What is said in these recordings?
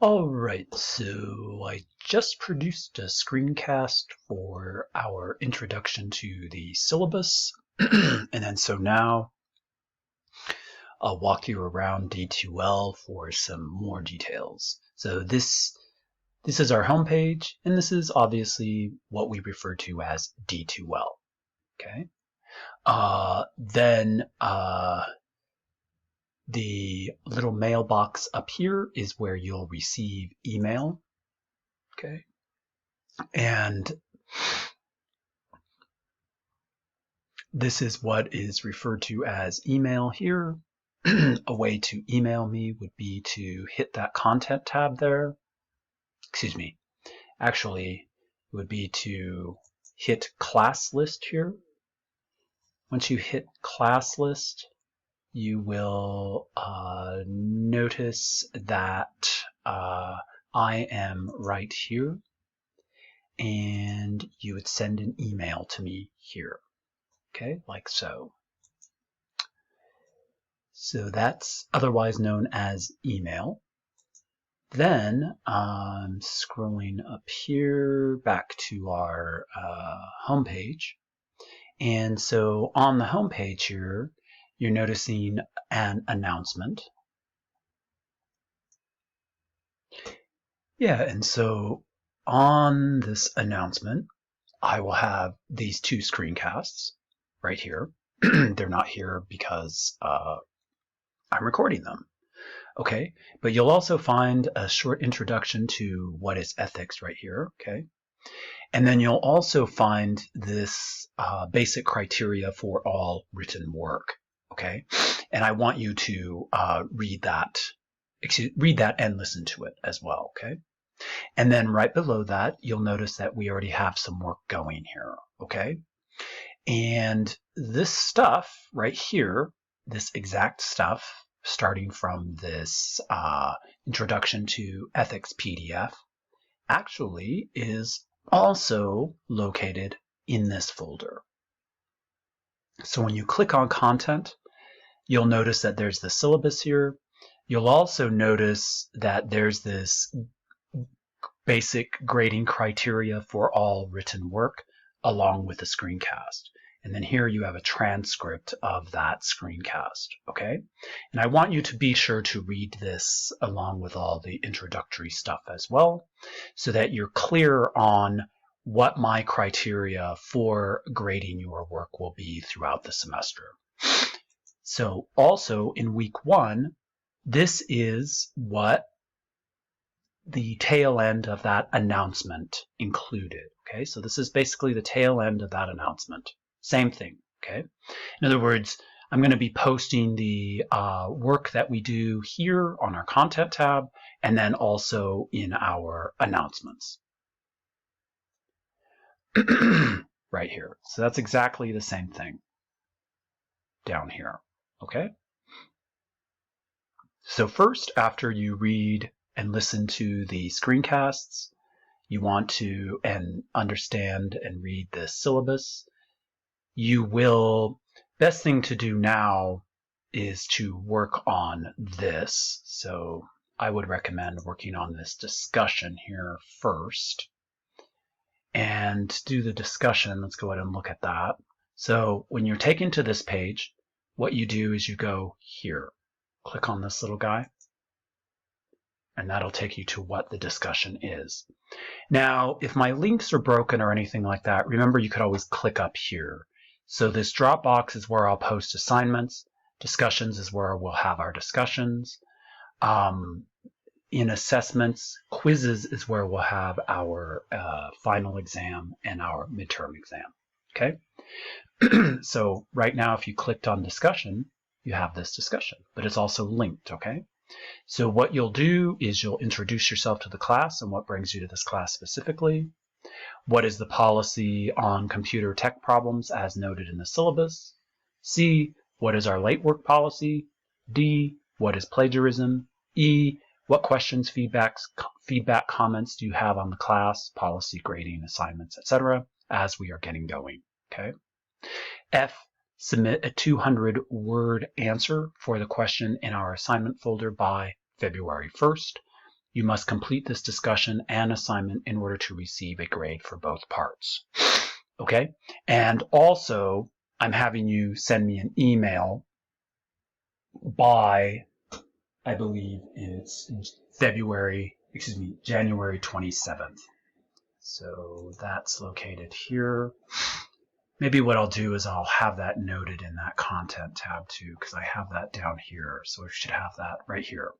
All right, so I just produced a screencast for our introduction to the syllabus. And then so now I'll walk you around D2L for some more details. So this is our homepage, and this is obviously what we refer to as D2L. Okay. Then the little mailbox up here is where you'll receive email. Okay. And this is what is referred to as email here. A way to email me would be to hit that content tab there. Excuse me. Actually, it would be to hit class list here. Once you hit class list, you will notice that I am right here, and you would send an email to me here. Okay, like so. So that's otherwise known as email. Then I'm scrolling up here back to our home page. And so on the home page here, you're noticing an announcement. Yeah, and so on this announcement, I will have these two screencasts right here. They're not here because I'm recording them. Okay, but you'll also find a short introduction to what is ethics right here. Okay, and then you'll also find this basic criteria for all written work. Okay, and I want you to read that and listen to it as well. Okay, and then right below that, you'll notice that we already have some work going here. Okay, and this stuff right here, this exact stuff, starting from this Introduction to Ethics PDF, actually is also located in this folder. So when you click on content, you'll notice that there's the syllabus here. You'll also notice that there's this basic grading criteria for all written work along with the screencast. And then here you have a transcript of that screencast, okay? And I want you to be sure to read this along with all the introductory stuff as well, so that you're clear on what my criteria for grading your work will be throughout the semester. So also in week 1, this is what the tail end of that announcement included. Okay, so this is basically the tail end of that announcement. Same thing. Okay, in other words, I'm going to be posting the work that we do here on our content tab, and then also in our announcements right here. So that's exactly the same thing down here. Okay, so first, after you read and listen to the screencasts, you want to understand and read the syllabus. Best thing to do now is to work on this. So I would recommend working on this discussion here first. And to do the discussion, let's go ahead and look at that. So when you're taken to this page, what you do is you go here, click on this little guy, and that'll take you to what the discussion is. Now, if my links are broken or anything like that, remember you could always click up here. So this Dropbox is where I'll post assignments. Discussions is where we'll have our discussions. In assessments, quizzes is where we'll have our final exam and our midterm exam. Okay? So right now, if you clicked on discussion, you have this discussion, but it's also linked, okay? So what you'll do is you'll introduce yourself to the class and what brings you to this class specifically. What is the policy on computer tech problems as noted in the syllabus? C, what is our late work policy? D, what is plagiarism? E, what questions, feedback comments do you have on the class, policy, grading, assignments, etc. as we are getting going, okay? F, submit a 200-word answer for the question in our assignment folder by February 1st. You must complete this discussion and assignment in order to receive a grade for both parts. Okay? And also, I'm having you send me an email by, I believe it's January 27th. So that's located here. Maybe what I'll do is I'll have that noted in that content tab too, because I have that down here. So I should have that right here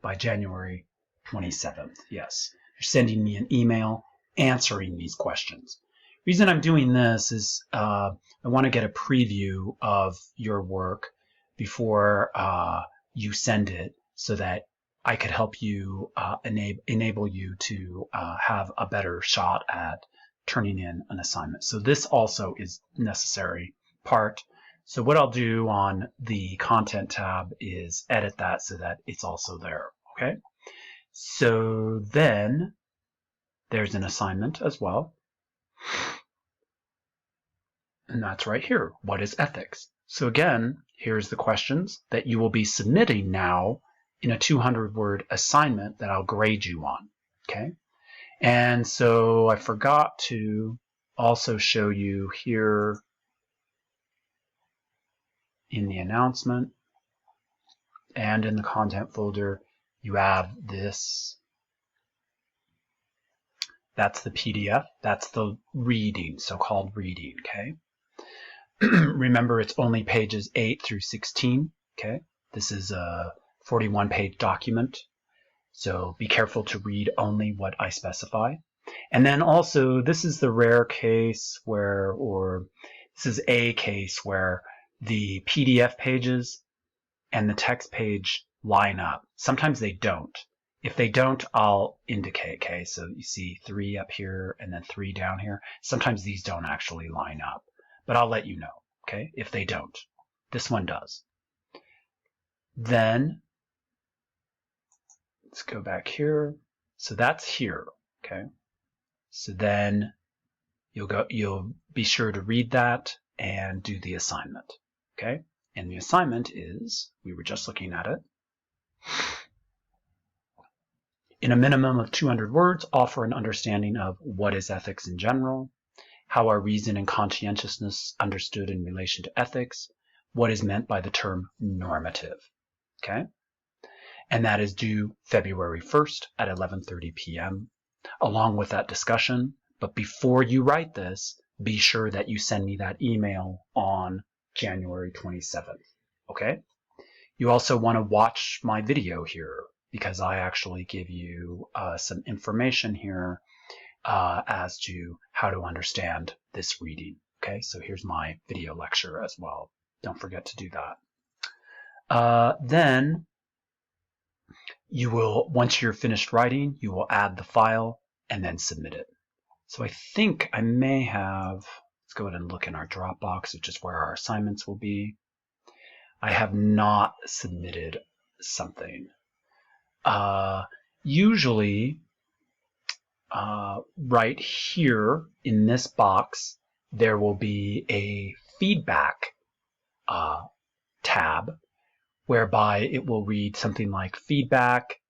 by January 27th. Yes, you're sending me an email answering these questions. The reason I'm doing this is I want to get a preview of your work before you send it so that I could help you enable you to have a better shot at turning in an assignment. So this also is necessary part. So what I'll do on the content tab is edit that so that it's also there. Okay. So then there's an assignment as well. And that's right here. What is ethics? So again, here's the questions that you will be submitting now in a 200-word assignment that I'll grade you on. Okay. And so I forgot to also show you here in the announcement and in the content folder, you have this. That's the PDF. That's the reading, so-called reading, okay? Remember, it's only pages 8 through 16, okay? This is a 41-page document, so be careful to read only what I specify. And then also, this is the rare case where, or this is a case where the PDF pages and the text page line up. Sometimes they don't. If they don't, I'll indicate, okay? So you see 3 up here and then 3 down here. Sometimes these don't actually line up, but I'll let you know, okay? If they don't. This one does. Then, let's go back here. So that's here, okay? So then you'll be sure to read that and do the assignment, okay? And the assignment is, we were just looking at it, in a minimum of 200 words, offer an understanding of what is ethics in general, how are reason and conscientiousness understood in relation to ethics, what is meant by the term normative, okay? And that is due February 1st at 11:30 p.m. along with that discussion. But before you write this, be sure that you send me that email on January 27th, okay? You also want to watch my video here because I actually give you some information here as to how to understand this reading, okay? So here's my video lecture as well. Don't forget to do that. Then you will, once you're finished writing, you will add the file and then submit it. So I think I may have, let's go ahead and look in our Dropbox, which is where our assignments will be. I have not submitted something. Usually, right here in this box, there will be a feedback tab whereby it will read something like feedback,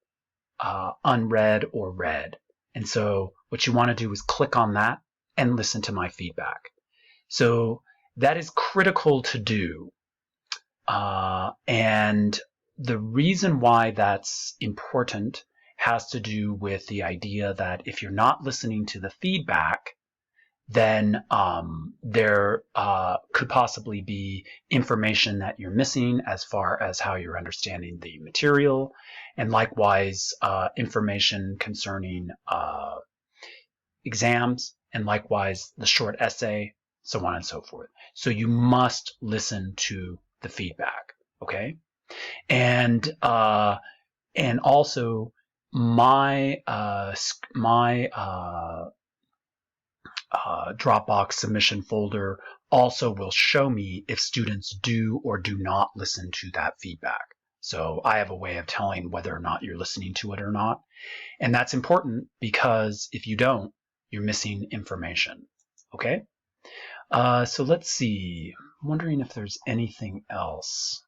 unread, or read. And so what you want to do is click on that and listen to my feedback. So that is critical to do. And the reason why that's important has to do with the idea that if you're not listening to the feedback, then there could possibly be information that you're missing as far as how you're understanding the material, and likewise information concerning exams, and likewise the short essay, so on and so forth. So you must listen to the feedback, okay? And also my Dropbox submission folder also will show me if students do or do not listen to that feedback. So I have a way of telling whether or not you're listening to it or not. And that's important because if you don't, you're missing information. Okay? So let's see. I'm wondering if there's anything else.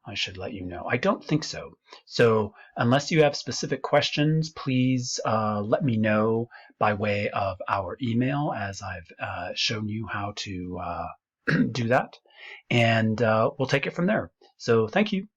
I should let you know. I don't think so. So unless you have specific questions, please let me know by way of our email, as I've shown you how to do that. And we'll take it from there. So thank you.